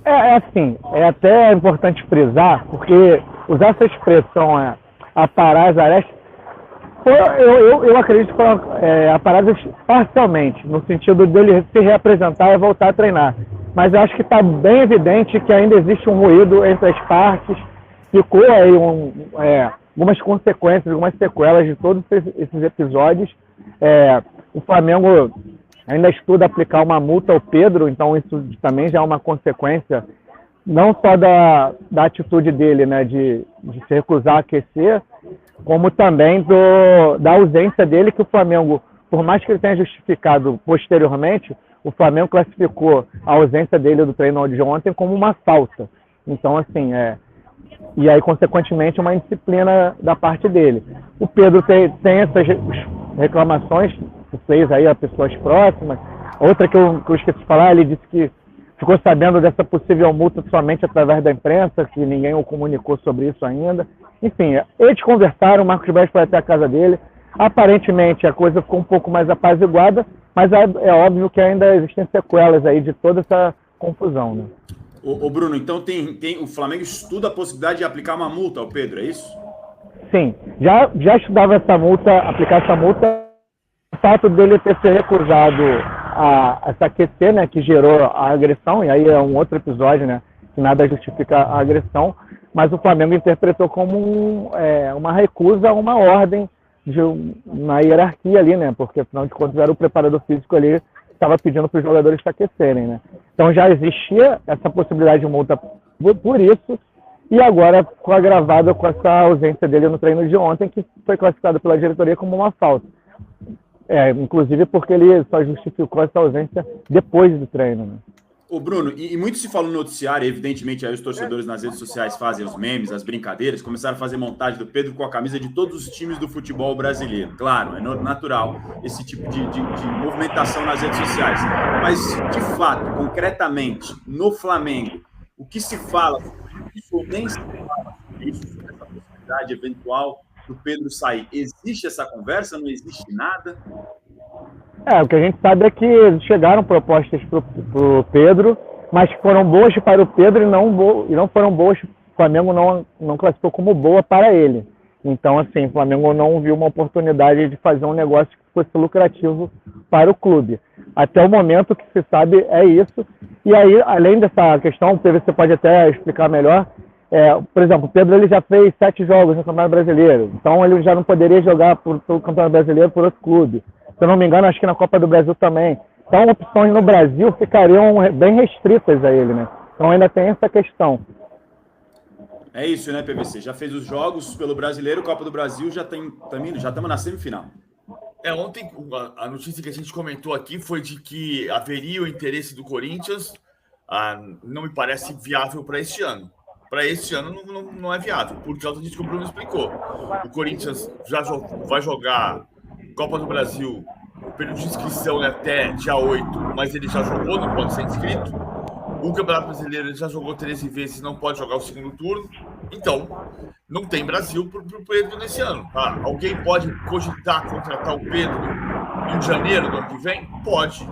É assim, é até importante frisar, porque usar essa expressão aparar as arestas, eu acredito que foram aparadas parcialmente, no sentido dele se reapresentar e voltar a treinar. Mas eu acho que está bem evidente que ainda existe um ruído entre as partes, ficou aí algumas consequências, algumas sequelas de todos esses episódios. O Flamengo ainda estuda aplicar uma multa ao Pedro, então isso também já é uma consequência não só da atitude dele, né, de se recusar a aquecer, como também da ausência dele, que o Flamengo, por mais que ele tenha justificado posteriormente, o Flamengo classificou a ausência dele do treino de ontem como uma falta. Então, assim, e aí, consequentemente, uma indisciplina da parte dele. O Pedro tem essas reclamações, fez aí a pessoas próximas. Outra que eu esqueci de falar, ele disse que ficou sabendo dessa possível multa somente através da imprensa, que ninguém o comunicou sobre isso ainda. Enfim, eles conversaram, o Marcos Braz foi até a casa dele. Aparentemente, a coisa ficou um pouco mais apaziguada, mas é óbvio que ainda existem sequelas aí de toda essa confusão, né? Ô Bruno, então o Flamengo estuda a possibilidade de aplicar uma multa ao Pedro, é isso? Sim, já estudava aplicar essa multa, o fato dele ter se recusado a se aquecer, né, que gerou a agressão, e aí é um outro episódio, né, que nada justifica a agressão, mas o Flamengo interpretou como uma recusa a uma ordem na hierarquia ali, né, porque afinal de contas era o preparador físico ali que estava pedindo para os jogadores se aquecerem, né. Então já existia essa possibilidade de multa por isso, e agora ficou agravada com essa ausência dele no treino de ontem, que foi classificado pela diretoria como uma falta. Inclusive porque ele só justificou essa ausência depois do treino, né? Ô Bruno, e muito se fala no noticiário, evidentemente aí os torcedores nas redes sociais fazem os memes, as brincadeiras, começaram a fazer montagem do Pedro com a camisa de todos os times do futebol brasileiro. Claro, é natural esse tipo de movimentação nas redes sociais. Mas, de fato, concretamente, no Flamengo, o que se fala sobre isso ou nem se fala sobre isso, sobre essa possibilidade eventual do Pedro sair? Existe essa conversa? Não existe nada? O que a gente sabe é que chegaram propostas para o Pedro, mas foram boas para o Pedro e não foram boas. O Flamengo não classificou como boa para ele. Então, assim, o Flamengo não viu uma oportunidade de fazer um negócio que fosse lucrativo para o clube. Até o momento, o que se sabe é isso. E aí, além dessa questão, o PVC pode até explicar melhor. Por exemplo, o Pedro ele já fez 7 jogos no Campeonato Brasileiro. Então, ele já não poderia jogar pelo Campeonato Brasileiro por outro clube. Se eu não me engano, acho que na Copa do Brasil também. Então, opções no Brasil ficariam bem restritas a ele, né? Então, ainda tem essa questão. É isso, né, PVC? Já fez os jogos pelo Brasileiro, Copa do Brasil, já estamos na semifinal. Ontem, a notícia que a gente comentou aqui foi de que haveria o interesse do Corinthians. Não me parece viável para este ano. Para este ano não é viável, por causa disso que o Bruno explicou. O Corinthians já vai jogar Copa do Brasil, o período de inscrição é até dia 8, mas ele já jogou, não pode ser inscrito. O Campeonato Brasileiro ele já jogou 13 vezes, não pode jogar o segundo turno. Então, não tem Brasil para o Pedro nesse ano. Tá? Alguém pode cogitar contratar o Pedro em janeiro do ano que vem? Pode.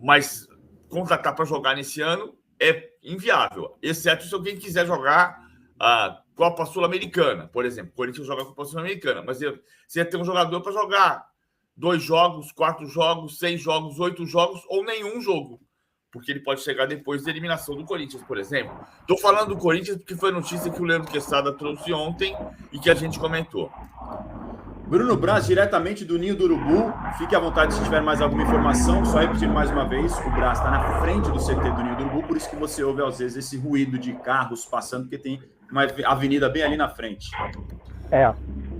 Mas contratar para jogar nesse ano é inviável. Exceto se alguém quiser jogar a Copa Sul-Americana, por exemplo. O Corinthians joga a Copa Sul-Americana, mas você ia ter um jogador para jogar 2 jogos, 4 jogos, 6 jogos, 8 jogos ou nenhum jogo. Porque ele pode chegar depois da eliminação do Corinthians, por exemplo. Estou falando do Corinthians porque foi notícia que o Leandro Quesada trouxe ontem e que a gente comentou. Bruno Braz, diretamente do Ninho do Urubu. Fique à vontade se tiver mais alguma informação. Só repetindo mais uma vez, o Braz está na frente do CT do Ninho do Urubu, por isso que você ouve, às vezes, esse ruído de carros passando, porque tem uma avenida bem ali na frente.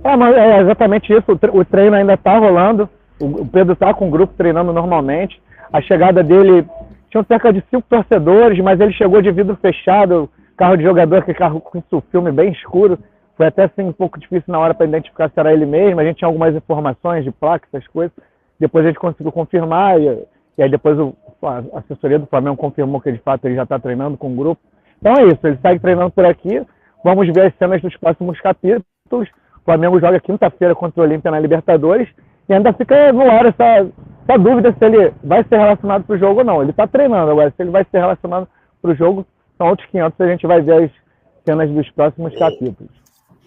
Mas é exatamente isso. O treino ainda está rolando. O Pedro está com o grupo treinando normalmente. A chegada dele... Tinham cerca de 5 torcedores, mas ele chegou de vidro fechado, carro de jogador, que carro com isso, filme bem escuro. Foi até assim, um pouco difícil na hora para identificar se era ele mesmo. A gente tinha algumas informações de placa, essas coisas. Depois a gente conseguiu confirmar, e aí depois a assessoria do Flamengo confirmou que de fato ele já está treinando com o grupo. Então é isso, ele segue treinando por aqui. Vamos ver as cenas dos próximos capítulos. O Flamengo joga quinta-feira contra o Olímpia na Libertadores. E ainda fica no ar essa dúvida se ele vai ser relacionado para o jogo ou não. Ele está treinando agora. Se ele vai ser relacionado para o jogo, são outros 500 que a gente vai ver as cenas dos próximos capítulos.